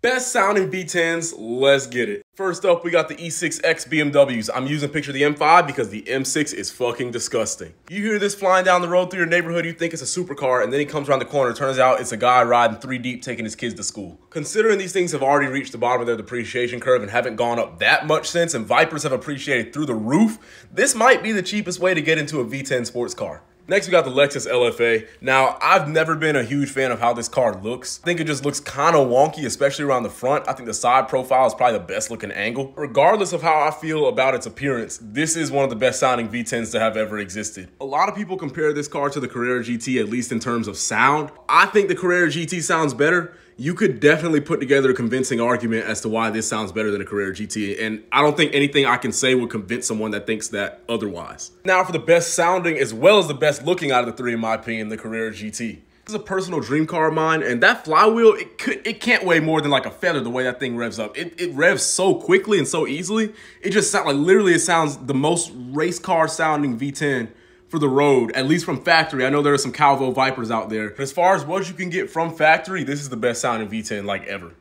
Best sounding V10s, let's get it. First up, we got the E6X BMWs. I'm using picture the M5 because the M6 is fucking disgusting. You hear this flying down the road through your neighborhood, you think it's a supercar, and then he comes around the corner, turns out it's a guy riding 3 deep taking his kids to school. Considering these things have already reached the bottom of their depreciation curve and haven't gone up that much since, and Vipers have appreciated through the roof, this might be the cheapest way to get into a V10 sports car. Next, we got the Lexus LFA. Now, I've never been a huge fan of how this car looks. I think it just looks kind of wonky, especially around the front. I think the side profile is probably the best looking angle. Regardless of how I feel about its appearance, this is one of the best sounding V10s to have ever existed. A lot of people compare this car to the Carrera GT, at least in terms of sound. I think the Carrera GT sounds better. You could definitely put together a convincing argument as to why this sounds better than a Carrera GT, and I don't think anything I can say would convince someone that thinks that otherwise. Now for the best sounding as well as the best looking out of the three, in my opinion, the Carrera GT. This is a personal dream car of mine, and that flywheel, it can't weigh more than like a feather the way that thing revs up. It revs so quickly and so easily. It just sounds like, literally it sounds the most race car sounding V10 for the road, at least from factory. I know there are some Calvo Vipers out there, but as far as what you can get from factory, this is the best sounding V10 like ever.